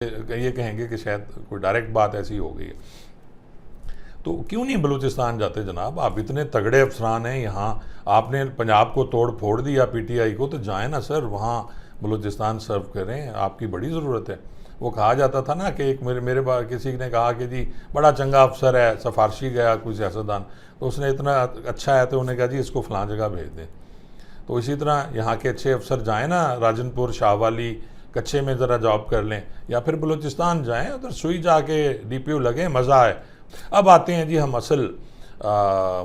ये कहेंगे कि शायद कोई डायरेक्ट बात ऐसी हो गई है। तो क्यों नहीं बलूचिस्तान जाते जनाब? आप इतने तगड़े अफसरान हैं यहाँ, आपने पंजाब को तोड़ फोड़ दिया पीटीआई को, तो जाएं ना सर वहाँ बलूचिस्तान सर्व करें, आपकी बड़ी ज़रूरत है। वो कहा जाता था ना कि एक मेरे पास किसी ने कहा कि जी बड़ा चंगा अफसर है, सफारशी गया कोई सियासतदान, तो उसने इतना अच्छा है तो उन्हें कहा जी इसको फ़लाँ जगह भेज दें। तो इसी तरह यहाँ के अच्छे अफसर जाएँ ना, राजनपुर, शाहवाली, कच्चे में ज़रा जॉब कर लें, या फिर बलूचिस्तान जाएं, उधर सुई जाके डीपीओ लगे, मज़ा आए। अब आते हैं जी हम असल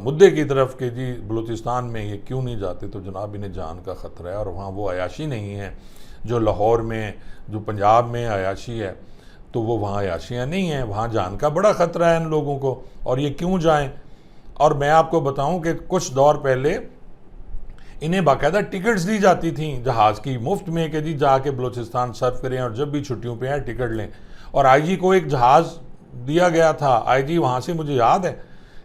मुद्दे की तरफ कि जी बलूचिस्तान में ये क्यों नहीं जाते। तो जनाब इन्हें जान का ख़तरा है, और वहाँ वो अयाशी नहीं है जो लाहौर में, जो पंजाब में अयाशी है, तो वो वहाँ अयाशियाँ नहीं हैं। वहाँ जान का बड़ा ख़तरा है इन लोगों को, और ये क्यों जाएँ। और मैं आपको बताऊँ कि कुछ दौर पहले इन्हें बाकायदा टिकट्स दी जाती थी जहाज़ की मुफ्त में कि जी जाके बलूचिस्तान सर्व करें और जब भी छुट्टियों पे आए टिकट लें। और आईजी को एक जहाज़ दिया गया था, आईजी वहाँ से, मुझे याद है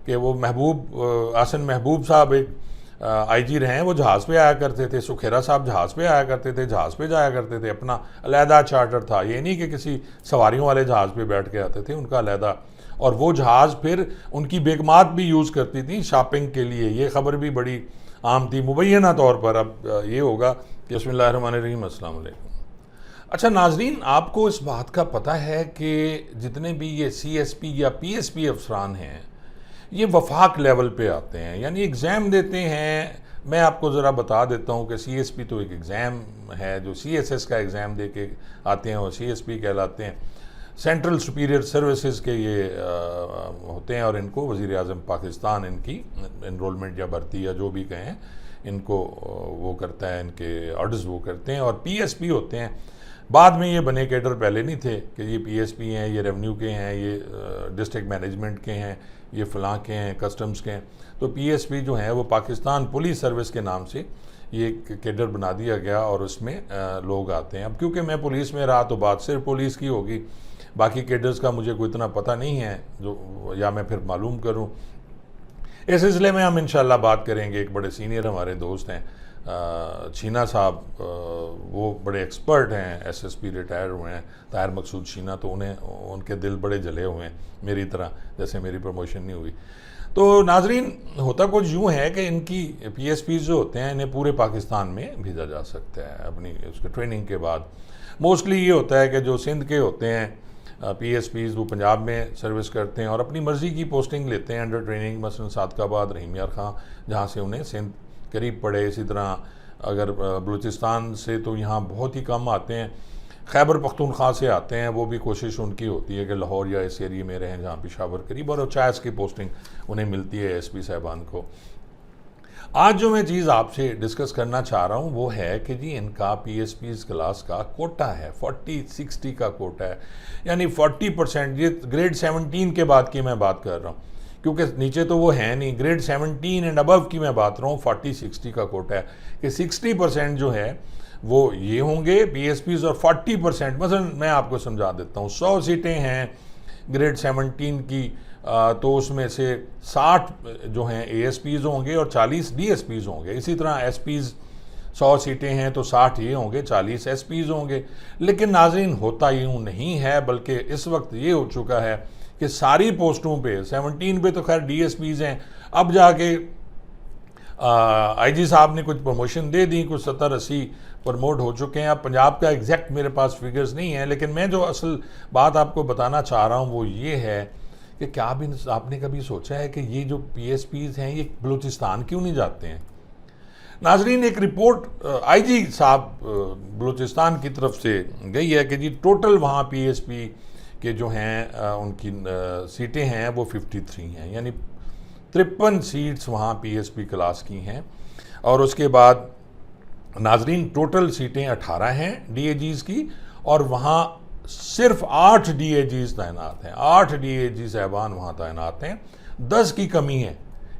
कि वो आसन महबूब साहब एक आईजी रहे हैं, वो जहाज़ पे आया करते थे, सुखेरा साहब जहाज़ पे आया करते थे, जहाज़ पे जाया करते थे, अपना अलहदा चार्टर था, ये नहीं कि किसी सवारियों वाले जहाज़ पे बैठ के आते थे, उनका अलहदा। और वो जहाज़ फिर उनकी बेगमात भी यूज़ करती थी शॉपिंग के लिए, ये खबर भी बड़ी आम थी मुबैना तौर पर। अब ये होगा कि बिस्मिल्लाहिर्रहमानिर्रहीम, अस्सलाम वालेकुम। अच्छा नाजरीन, आपको इस बात का पता है कि जितने भी ये CSP या PSP अफसरान हैं, ये वफाक लेवल पे आते हैं, यानी एग्ज़ाम देते हैं। मैं आपको ज़रा बता देता हूँ कि CSP तो एक एग्ज़ाम है, जो CSS का एग्ज़ाम दे के आते हैं और CSP कहलाते हैं। सेंट्रल सुपीरियर सर्विसेज के ये होते हैं, और इनको वज़ीर आज़म पाकिस्तान इनकी इनरोलमेंट या भर्ती या जो भी कहें इनको वो करता है, इनके ऑर्डर्स वो करते हैं। और PSP होते हैं, बाद में ये बने कैडर, पहले नहीं थे कि ये PSP हैं, ये रेवेन्यू के हैं, ये डिस्ट्रिक्ट मैनेजमेंट के हैं, ये फ़लाँ के हैं, कस्टम्स के हैं। तो PSP जो हैं वो पाकिस्तान पुलिस सर्विस के नाम से ये कैडर बना दिया गया, और उसमें लोग आते हैं। अब क्योंकि मैं पुलिस में रहा तो बात सिर्फ पुलिस की होगी, बाकी कैडर्स का मुझे कोई इतना पता नहीं है जो, या मैं फिर मालूम करूं। इस सिलसिले में हम इंशाल्लाह बात करेंगे। एक बड़े सीनियर हमारे दोस्त हैं शीना साहब, वो बड़े एक्सपर्ट हैं, SSP रिटायर हुए हैं, ताहिर मकसूद शीना, तो उन्हें उनके दिल बड़े जले हुए हैं मेरी तरह, जैसे मेरी प्रमोशन नहीं हुई। तो नाजरीन, होता कुछ यूँ है कि इनकी PSPs जो होते हैं इन्हें पूरे पाकिस्तान में भेजा जा सकता है अपनी उसके ट्रेनिंग के बाद। मोस्टली ये होता है कि जो सिंध के होते हैं PSPs, वो पंजाब में सर्विस करते हैं और अपनी मर्ज़ी की पोस्टिंग लेते हैं अंडर ट्रेनिंग, मसलन सादकाबाद, रहीम यार खां, जहाँ से उन्हें सिंध करीब पड़े। इसी तरह अगर बलूचिस्तान से तो यहाँ बहुत ही कम आते हैं, खैबर पख्तूनख्वा से आते हैं, वो भी कोशिश उनकी होती है कि लाहौर या इस एरिए में रहें जहाँ पेशावर करीब, और चाइस की पोस्टिंग उन्हें मिलती है SP साहबान को। आज जो मैं चीज़ आपसे डिस्कस करना चाह रहा हूँ वो है कि जी इनका PSPs क्लास का कोटा है, 40-60 का कोटा है, यानी 40%। ये ग्रेड 17 के बाद की मैं बात कर रहा हूँ, क्योंकि नीचे तो वो है नहीं। ग्रेड 17 एंड अबव की मैं बात रहा हूँ, 40-60 का कोटा है कि 60% जो है वो ये होंगे PSPs, और 40% मसलन मैं आपको समझा देता हूँ, 100 सीटें हैं ग्रेड 17 की, तो उसमें से 60 जो हैं ASPs होंगे और 40 DSPs होंगे। इसी तरह SPs 100 सीटें हैं तो 60 ये होंगे, 40 SPs होंगे। लेकिन नाज़रीन, होता यूँ नहीं है, बल्कि इस वक्त ये हो चुका है कि सारी पोस्टों पे 17 पे तो खैर DSPs हैं। अब जाके IG साहब ने कुछ प्रमोशन दे दी, कुछ 70-80 प्रमोट हो चुके हैं। अब पंजाब का एग्जैक्ट मेरे पास फिगर्स नहीं है, लेकिन मैं जो असल बात आपको बताना चाह रहा हूँ वो ये है कि क्या आपने कभी सोचा है कि ये जो PSPs हैं ये बलूचिस्तान क्यों नहीं जाते हैं? नाजरीन, एक रिपोर्ट IG साहब बलूचिस्तान की तरफ से गई है कि जी टोटल वहाँ PSP के जो हैं उनकी सीटें हैं वो 53 हैं, यानी 53 सीट्स वहाँ PSP क्लास की हैं। और उसके बाद नाजरीन टोटल सीटें 18 हैं DAGs की, और वहाँ सिर्फ 8 DAGs तैनात हैं, 8 DAG साहबान वहाँ तैनात हैं, 10 की कमी है।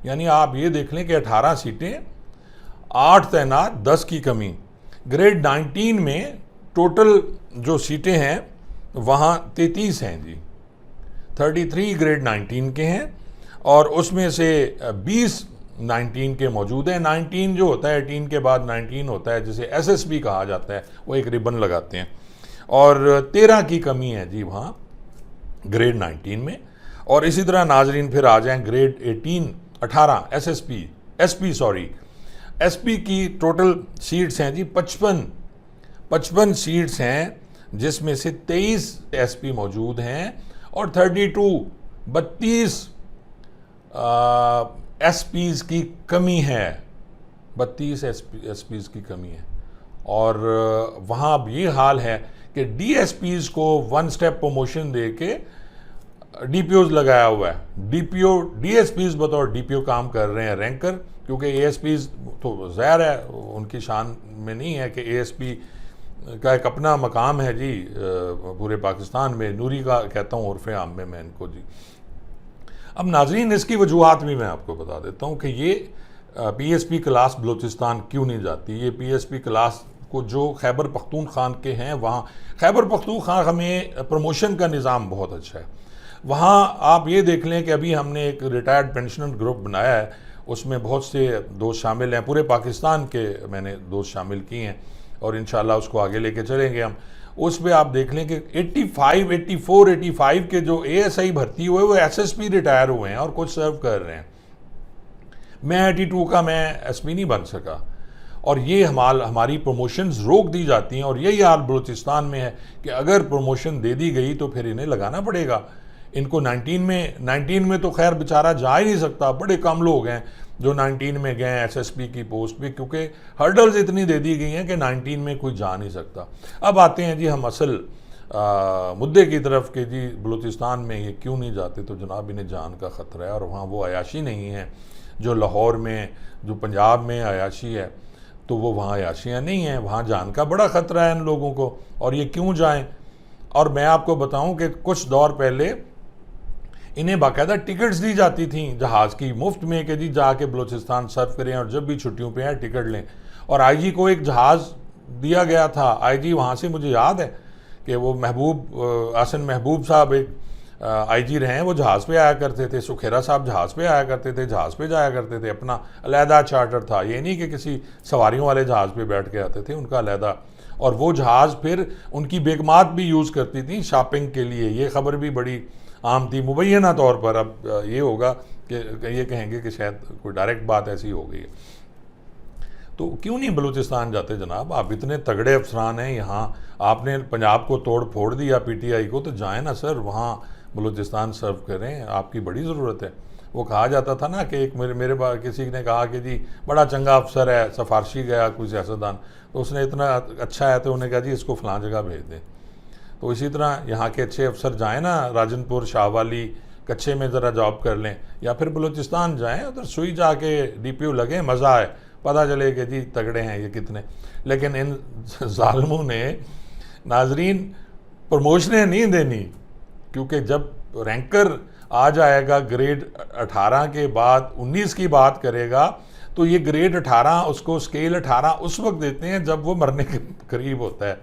यानी आप ये देख लें कि 18 सीटें, 8 तैनात, 10 की कमी। ग्रेड 19 में टोटल जो सीटें हैं वहाँ 33 हैं जी, 33 ग्रेड 19 के हैं, और उसमें से 20 19 के मौजूद हैं। 19 जो होता है 18 के बाद 19 होता है, जिसे SSB कहा जाता है, वो एक रिबन लगाते हैं। और 13 की कमी है जी वहाँ ग्रेड 19 में। और इसी तरह नाजरीन फिर आ जाएं ग्रेड 18 एसपी की टोटल सीट्स हैं जी 55 सीट्स हैं, जिसमें से 23 एसपी मौजूद हैं और 32 एसपीज की कमी है, 32 एसपीज की कमी है। और वहाँ अब ये हाल है कि डीएसपीज को 1 स्टेप प्रमोशन दे के डीपीओज लगाया हुआ है। डीएसपीज बतौर डीपीओ काम कर रहे हैं रैंकर, क्योंकि एएसपीज तो ज़ाहिर है उनकी शान में नहीं है कि एएसपी का एक अपना मकाम है जी पूरे पाकिस्तान में। नूरी का कहता हूँ उर्फ़ आम में मैं इनको जी। अब नाजरीन इसकी वजूहत भी मैं आपको बता देता हूँ कि ये पीएसपी क्लास बलूचिस्तान क्यों नहीं जाती। ये पीएसपी क्लास को जो खैबर पख्तूनख्वा के हैं, वहाँ खैबर पख्तूनख्वा में प्रमोशन का निज़ाम बहुत अच्छा है। वहाँ आप ये देख लें कि अभी हमने एक रिटायर्ड पेंशनर ग्रुप बनाया है, उसमें बहुत से दोस्त शामिल हैं, पूरे पाकिस्तान के मैंने दोस्त शामिल किए हैं और इंशाल्लाह उसको आगे लेके चलेंगे हम। उस पर आप देख लें कि 85 के जो एएसआई भर्ती हुए वो एसएसपी रिटायर हुए हैं और कुछ सर्व कर रहे हैं। मैं 82 का मैं एसपी नहीं बन सका और ये हमारी प्रमोशंस रोक दी जाती हैं। और यही हाल बलूचिस्तान में है कि अगर प्रमोशन दे दी गई तो फिर इन्हें लगाना पड़ेगा। इनको 19 में तो खैर बेचारा जा ही नहीं सकता, बड़े कम लोग हैं जो 19 में गए एसएसपी की पोस्ट पे, क्योंकि हर्डल्स इतनी दे दी गई हैं कि 19 में कोई जा नहीं सकता। अब आते हैं जी हम असल मुद्दे की तरफ कि जी बलूचिस्तान में ये क्यों नहीं जाते। तो जनाब इन्हें जान का ख़तरा है और वहाँ वो अयाशी नहीं है जो लाहौर में, जो पंजाब में अयाशी है, तो वो वहाँ अयाशियाँ नहीं हैं। वहाँ जान का बड़ा ख़तरा है इन लोगों को। और ये क्यों जाएं? और मैं आपको बताऊं कि कुछ दौर पहले इन्हें बाकायदा टिकट्स दी जाती थी जहाज़ की मुफ्त में कि जी जाके बलूचिस्तान सर्व करें और जब भी छुट्टियों पे आए टिकट लें। और आईजी को एक जहाज़ दिया गया था। आईजी वहाँ से मुझे याद है कि वो आसन महबूब साहब एक आईजी रहे हैं, वो जहाज़ पे आया करते थे। सुखेरा साहब जहाज़ पे आया करते थे, जहाज़ पे जाया करते थे, अपना अलहदा चार्टर था। ये नहीं कि किसी सवारियों वाले जहाज़ पे बैठ के आते थे, उनका अलहदा। और वो जहाज़ फिर उनकी बेगमात भी यूज़ करती थी शॉपिंग के लिए। ये खबर भी बड़ी आम थी मुबैना तौर पर। अब ये होगा कि ये कहेंगे कि शायद कोई डायरेक्ट बात ऐसी हो गई है। तो क्यों नहीं बलूचिस्तान जाते जनाब? आप इतने तगड़े अफसरान हैं यहाँ, आपने पंजाब को तोड़ फोड़ दिया पीटीआई को, तो जाएं ना सर वहाँ बलूचिस्तान सर्व करें, आपकी बड़ी ज़रूरत है। वो कहा जाता था ना कि एक मेरे पास किसी ने कहा कि जी बड़ा चंगा अफसर है, सिफारशी गया कोई सियासतदान, तो उसने इतना अच्छा है तो उन्हें कहा जी इसको फ़लाँ जगह भेज दें। तो इसी तरह यहाँ के अच्छे अफसर जाएं ना राजनपुर, शाहवाली, कच्चे में ज़रा जॉब कर लें, या फिर बलूचिस्तान जाएं, उधर सुई जाके डीपीओ लगे, मज़ा आए, पता चले कि जी तगड़े हैं ये कितने। लेकिन इन जालिमों ने नाजरीन प्रमोशनें नहीं देनी, क्योंकि जब रैंकर आ जाएगा ग्रेड 18 के बाद 19 की बात करेगा, तो ये ग्रेड 18 उसको स्केल 18 उस वक्त देते हैं जब वो मरने के करीब होता है,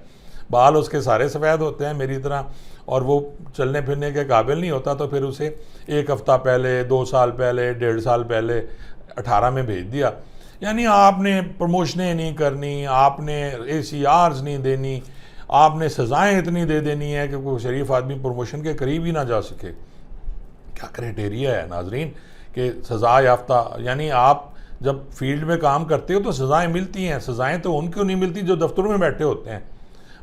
बाल उसके सारे सफ़ेद होते हैं मेरी तरह, और वो चलने फिरने के काबिल नहीं होता। तो फिर उसे 1 हफ़्ता पहले, 2 साल पहले, 1.5 साल पहले 18 में भेज दिया। यानी आपने प्रमोशनें नहीं करनी, आपने ACRs नहीं देनी, आपने सज़ाएँ इतनी दे देनी है कि कोई शरीफ आदमी प्रमोशन के करीब ही ना जा सके। क्या क्राइटेरिया है नाजरीन कि सज़ा याफ्ता, यानी आप जब फील्ड में काम करते हो तो सज़ाएँ मिलती हैं। सज़ाएँ तो उनको नहीं मिलती जो दफ्तरों में बैठे होते हैं।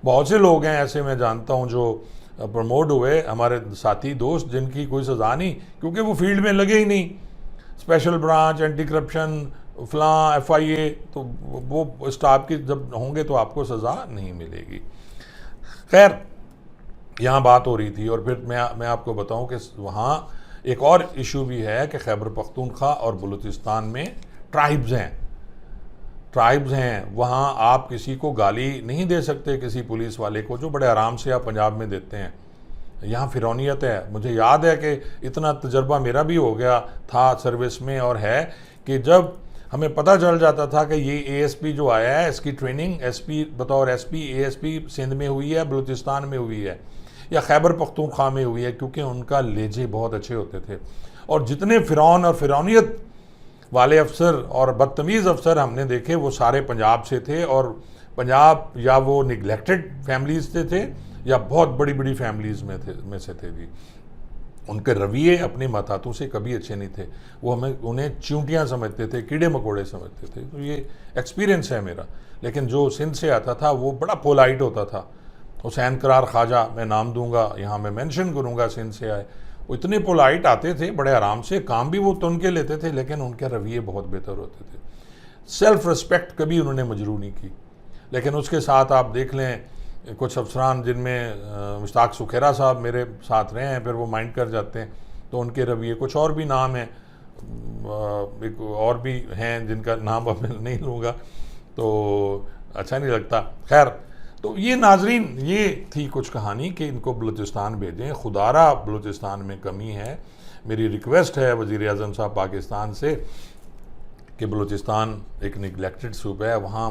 बहुत से लोग हैं ऐसे, मैं जानता हूँ, जो प्रमोट हुए, हमारे साथी दोस्त, जिनकी कोई सज़ा नहीं, क्योंकि वो फील्ड में लगे ही नहीं। स्पेशल ब्रांच, एंटी करप्शन, फलां, FIA, तो वो स्टाफ की जब होंगे तो आपको सज़ा नहीं मिलेगी। खैर यहाँ बात हो रही थी, और फिर मैं आपको बताऊँ कि वहाँ एक और इशू भी है कि खैबर पख्तूनख्वा और बलूचिस्तान में ट्राइब्स हैं। वहाँ आप किसी को गाली नहीं दे सकते, किसी पुलिस वाले को, जो बड़े आराम से आप पंजाब में देते हैं। यहाँ फिरौनियत है। मुझे याद है कि इतना तजर्बा मेरा भी हो गया था सर्विस में, और है कि जब हमें पता चल जाता था कि ये ASP जो आया है, इसकी ट्रेनिंग बतौर SP ASP सिंध में हुई है, बलूचिस्तान में हुई है, या खैबर पख्तूनख्वा में हुई है, क्योंकि उनका लहजे बहुत अच्छे होते थे। और जितने फ़िरौन और फिरौनियत वाले अफसर और बदतमीज़ अफसर हमने देखे, वो सारे पंजाब से थे। और पंजाब या वो निगलेक्टेड फैमिलीज से थे, या बहुत बड़ी बड़ी फैमिलीज़ में से थे जी। उनके रवैये अपने मतातों से कभी अच्छे नहीं थे, वो हमें उन्हें चींटियाँ समझते थे, कीड़े मकोड़े समझते थे। तो ये एक्सपीरियंस है मेरा। लेकिन जो सिंध से आता था वो बड़ा पोलाइट होता था। हुसैन करार ख्वाजा, मैं नाम दूंगा यहाँ, मैं मेंशन करूँगा, सिंध से आए, वो इतने पोलाइट आते थे, बड़े आराम से काम भी वो तुन के लेते थे, लेकिन उनके रवैये बहुत बेहतर होते थे। सेल्फ रिस्पेक्ट कभी उन्होंने मजरू नहीं की। लेकिन उसके साथ आप देख लें कुछ अफसरान जिनमें मुश्ताक सुखेरा साहब मेरे साथ रहे हैं, फिर वो माइंड कर जाते हैं, तो उनके रवैये, कुछ और भी नाम हैं, एक और भी हैं जिनका नाम अब मैं नहीं लूँगा तो अच्छा नहीं लगता। खैर, तो ये नाजरीन, ये थी कुछ कहानी कि इनको बलूचिस्तान भेजें। खुदारा बलूचिस्तान में कमी है। मेरी रिक्वेस्ट है वज़ीर आज़म साहब पाकिस्तान से कि बलूचिस्तान एक निगलेक्टेड सूबा है, वहाँ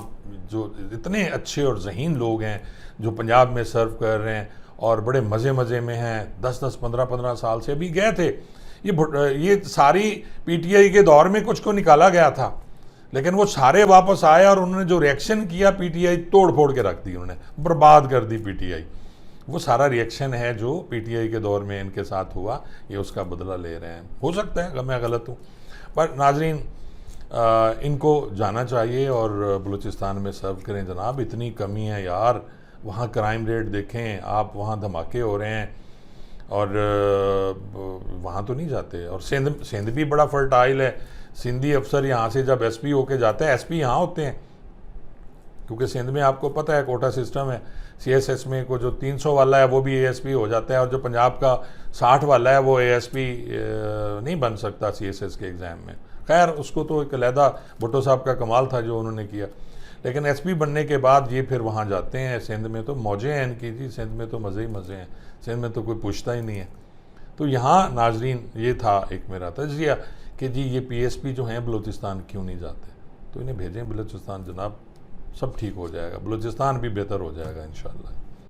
जो इतने अच्छे और ज़हीन लोग हैं जो पंजाब में सर्व कर रहे हैं और बड़े मज़े में हैं, 10-10, 15-15 साल से अभी गए थे। ये सारी पीटीआई के दौर में कुछ को निकाला गया था, लेकिन वो सारे वापस आए और उन्होंने जो रिएक्शन किया, पीटीआई तोड़ फोड़ के रख दी, उन्होंने बर्बाद कर दी पीटीआई। वो सारा रिएक्शन है जो पीटीआई के दौर में इनके साथ हुआ, ये उसका बदला ले रहे हैं। हो सकता है मैं गलत हूँ, पर नाजरीन इनको जाना चाहिए और बलूचिस्तान में सर्व करें जनाब। इतनी कमी है यार, वहाँ क्राइम रेट देखें आप, वहाँ धमाके हो रहे हैं और वहाँ तो नहीं जाते। और सिंध भी बड़ा फर्टाइल है। सिंधी अफसर यहाँ से जब एसपी होके जाते हैं, एसपी यहाँ होते हैं, क्योंकि सिंध में आपको पता है कोटा सिस्टम है। सीएसएस में को जो 300 वाला है वो भी एएसपी हो जाता है, और जो पंजाब का 60 वाला है वो एएसपी नहीं बन सकता सीएसएस के एग्ज़ाम में। खैर, उसको तो एक अलहदा भुट्टो साहब का कमाल था जो उन्होंने किया। लेकिन एसपी बनने के बाद ये फिर वहाँ जाते हैं। सिंध में तो मौजें हैं इनकी जी, सिंध में तो मज़े ही मज़े हैं, सिंध में तो कोई पूछता ही नहीं है। तो यहाँ नाजरीन ये था एक मेरा तजिया कि जी ये पीएसपी जो हैं बलूचिस्तान क्यों नहीं जाते, तो इन्हें भेजें बलूचिस्तान जनाब, सब ठीक हो जाएगा, बलूचिस्तान भी बेहतर हो जाएगा इंशाअल्लाह।